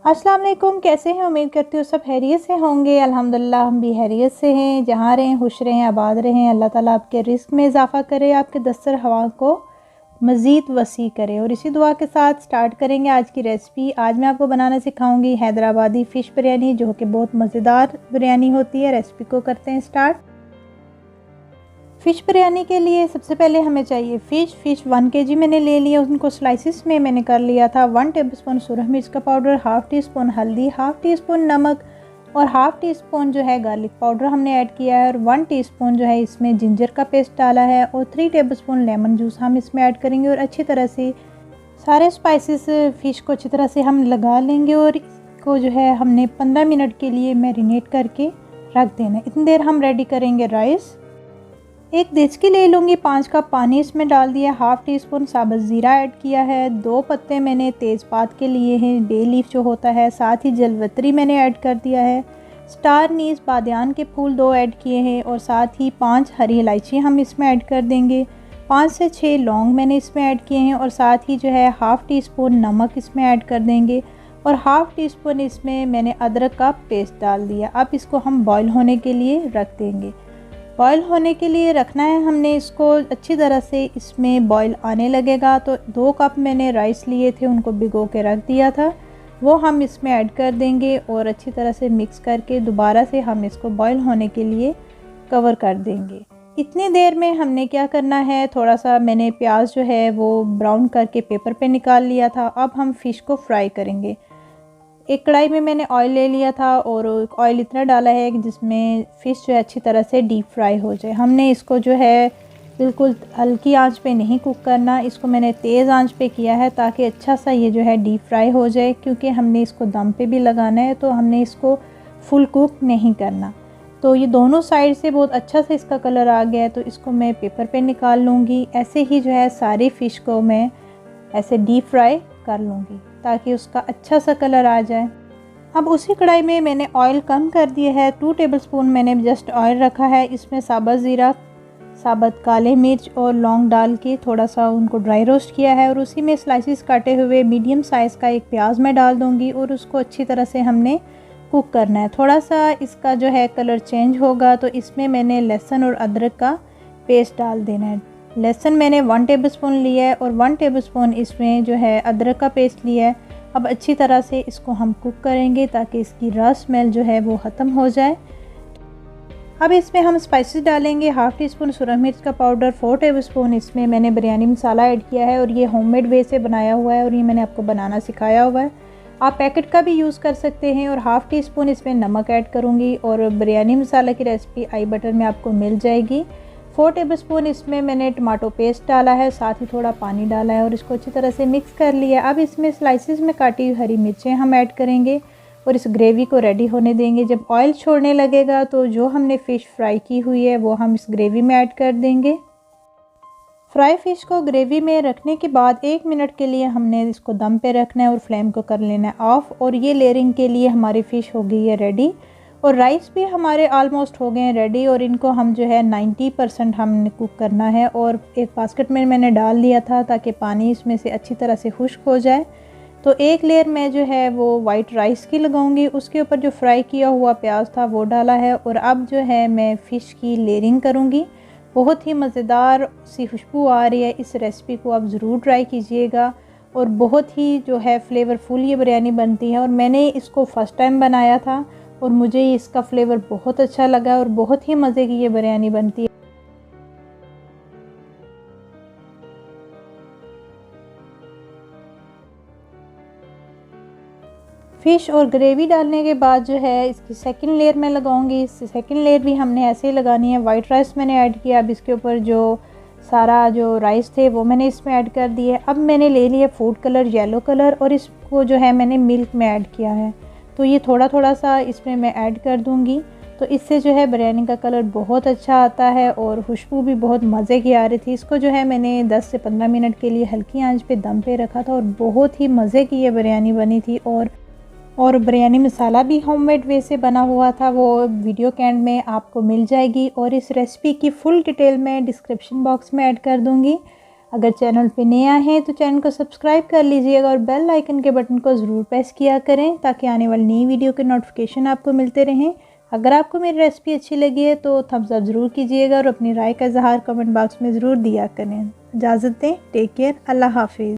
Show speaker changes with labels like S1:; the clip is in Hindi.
S1: अस्सलाम वालेकुम, कैसे हैं? उम्मीद करती हूँ सब खैरियत से होंगे। अल्हम्दुलिल्लाह हम भी खैरियत से हैं। जहाँ रहें खुश रहें, आबाद रहें। अल्लाह ताला आपके रिज़्क़ में इजाफ़ा करे, आपके दस्तर हवा को मज़ीद वसी करे। और इसी दुआ के साथ स्टार्ट करेंगे आज की रेसिपी। आज मैं आपको बनाना सिखाऊंगी हैदराबादी फ़िश बिरयानी, जो कि बहुत मज़ेदार बिरयानी होती है। रेसिपी को करते हैं स्टार्ट। फ़िश बिरयानी के लिए सबसे पहले हमें चाहिए फ़िश 1 केजी मैंने ले लिया। उनको स्लाइसिस में मैंने कर लिया था। 1 टेबलस्पून सुरख मिर्च का पाउडर, हाफ़ टी स्पून हल्दी, हाफ़ टी स्पून नमक और हाफ़ टी स्पून जो है गार्लिक पाउडर हमने ऐड किया है। और 1 टीस्पून जो है इसमें जिंजर का पेस्ट डाला है और 3 टेबलस्पून लेमन जूस हम इसमें ऐड करेंगे। और अच्छी तरह से सारे स्पाइसेस फ़िश को अच्छी तरह से हम लगा लेंगे और इसको जो है हमने 15 मिनट के लिए मैरिनेट करके रख देना है। इतनी देर हम रेडी करेंगे राइस। एक देचकी ले लूँगी, 5 कप पानी इसमें डाल दिया, हाफ़ टी स्पून साबुत ज़ीरा ऐड किया है, 2 पत्ते मैंने तेज़पात के लिए हैं, बे लीफ जो होता है, साथ ही जलवत्री मैंने ऐड कर दिया है, स्टार नीस बादियान के फूल 2 ऐड किए हैं और साथ ही 5 हरी इलायची हम इसमें ऐड कर देंगे, 5 से 6 लौंग मैंने इसमें ऐड किए हैं और साथ ही जो है हाफ़ टी स्पून नमक इसमें ऐड कर देंगे और हाफ़ टी स्पून इसमें मैंने अदरक का पेस्ट डाल दिया। अब इसको हम बॉईल होने के लिए रख देंगे। बॉईल होने के लिए रखना है हमने इसको अच्छी तरह से। इसमें बॉईल आने लगेगा तो 2 कप मैंने राइस लिए थे, उनको भिगो के रख दिया था, वो हम इसमें ऐड कर देंगे और अच्छी तरह से मिक्स करके दोबारा से हम इसको बॉईल होने के लिए कवर कर देंगे। इतनी देर में हमने क्या करना है, थोड़ा सा मैंने प्याज जो है वो ब्राउन करके पेपर पे निकाल लिया था। अब हम फ़िश को फ्राई करेंगे। एक कढ़ाई में मैंने ऑयल ले लिया था और ऑयल इतना डाला है कि जिसमें फ़िश जो है अच्छी तरह से डीप फ्राई हो जाए। हमने इसको जो है बिल्कुल हल्की आंच पे नहीं कुक करना, इसको मैंने तेज़ आंच पे किया है ताकि अच्छा सा ये जो है डीप फ्राई हो जाए, क्योंकि हमने इसको दम पे भी लगाना है तो हमने इसको फुल कुक नहीं करना। तो ये दोनों साइड से बहुत अच्छा से इसका कलर आ गया है तो इसको मैं पेपर पे निकाल लूँगी। ऐसे ही जो है सारी फ़िश को मैं ऐसे डीप फ्राई कर लूँगी ताकि उसका अच्छा सा कलर आ जाए। अब उसी कढ़ाई में मैंने ऑयल कम कर दिया है, 2 टेबलस्पून मैंने जस्ट ऑयल रखा है। इसमें साबुत ज़ीरा, साबुत काले मिर्च और लौंग डाल के थोड़ा सा उनको ड्राई रोस्ट किया है और उसी में स्लाइसिस काटे हुए मीडियम साइज़ का एक प्याज मैं डाल दूँगी और उसको अच्छी तरह से हमने कुक करना है। थोड़ा सा इसका जो है कलर चेंज होगा तो इसमें मैंने लहसुन और अदरक का पेस्ट डाल देना है। लहसुन मैंने 1 टेबलस्पून लिया है और 1 टेबलस्पून इसमें जो है अदरक का पेस्ट लिया है। अब अच्छी तरह से इसको हम कुक करेंगे ताकि इसकी रॉ स्मेल जो है वो ख़त्म हो जाए। अब इसमें हम स्पाइसेस डालेंगे। हाफ़ टी स्पून सुरख मिर्च का पाउडर, 4 टेबलस्पून इसमें मैंने बिरयानी मसाला ऐड किया है और ये होममेड वे से बनाया हुआ है और ये मैंने आपको बनाना सिखाया हुआ है। आप पैकेट का भी यूज़ कर सकते हैं। और हाफ़ टी स्पून इसमें नमक ऐड करूँगी और बिरयानी मसाला की रेसिपी आई बटन में आपको मिल जाएगी। 4 टेबलस्पून इसमें मैंने टमाटो पेस्ट डाला है, साथ ही थोड़ा पानी डाला है और इसको अच्छी तरह से मिक्स कर लिया। अब इसमें स्लाइसिस में काटी हुई हरी मिर्चें हम ऐड करेंगे और इस ग्रेवी को रेडी होने देंगे। जब ऑयल छोड़ने लगेगा तो जो हमने फ़िश फ्राई की हुई है वो हम इस ग्रेवी में ऐड कर देंगे। फ्राई फ़िश को ग्रेवी में रखने के बाद 1 मिनट के लिए हमने इसको दम पे रखना है और फ्लेम को कर लेना है ऑफ़। और ये लेयरिंग के लिए हमारी फ़िश हो गई है रेडी और राइस भी हमारे ऑलमोस्ट हो गए हैं रेडी। और इनको हम जो है 90% हमने कुक करना है और एक बास्केट में मैंने डाल दिया था ताकि पानी इसमें से अच्छी तरह से खुश्क हो जाए। तो एक लेयर मैं जो है वो वाइट राइस की लगाऊंगी, उसके ऊपर जो फ्राई किया हुआ प्याज था वो डाला है और अब जो है मैं फ़िश की लेयरिंग करूँगी। बहुत ही मज़ेदार सी खुशबू आ रही है। इस रेसिपी को आप ज़रूर ट्राई कीजिएगा और बहुत ही जो है फ्लेवरफुल ये बिरयानी बनती है। और मैंने इसको फ़र्स्ट टाइम बनाया था और मुझे इसका फ्लेवर बहुत अच्छा लगा और बहुत ही मज़े की ये बिरयानी बनती है। फ़िश और ग्रेवी डालने के बाद जो है इसकी सेकंड लेयर मैं लगाऊंगी। इस सेकंड लेयर भी हमने ऐसे ही लगानी है। वाइट राइस मैंने ऐड किया। अब इसके ऊपर जो सारा जो राइस थे वो मैंने इसमें ऐड कर दिए। अब मैंने ले लिया फूड कलर येलो कलर और इसको जो है मैंने मिल्क में ऐड किया है। तो ये थोड़ा थोड़ा सा इसमें मैं ऐड कर दूँगी तो इससे जो है बिरयानी का कलर बहुत अच्छा आता है और खुशबू भी बहुत मज़े की आ रही थी। इसको जो है मैंने 10 से 15 मिनट के लिए हल्की आंच पे दम पे रखा था और बहुत ही मज़े की ये बिरयानी बनी थी। और बिरयानी मसाला भी होममेड वे से बना हुआ था, वो वीडियो के एंड में आपको मिल जाएगी और इस रेसिपी की फुल डिटेल मैं डिस्क्रिप्शन बॉक्स में ऐड कर दूँगी। अगर चैनल पे नया है तो चैनल को सब्सक्राइब कर लीजिएगा और बेल आइकन के बटन को ज़रूर प्रेस किया करें ताकि आने वाली नई वीडियो के नोटिफिकेशन आपको मिलते रहें। अगर आपको मेरी रेसिपी अच्छी लगी है तो थम्स अप ज़रूर कीजिएगा और अपनी राय का इज़हार कमेंट बॉक्स में ज़रूर दिया करें। इजाज़त दें, टेक केयर, अल्लाह हाफिज़।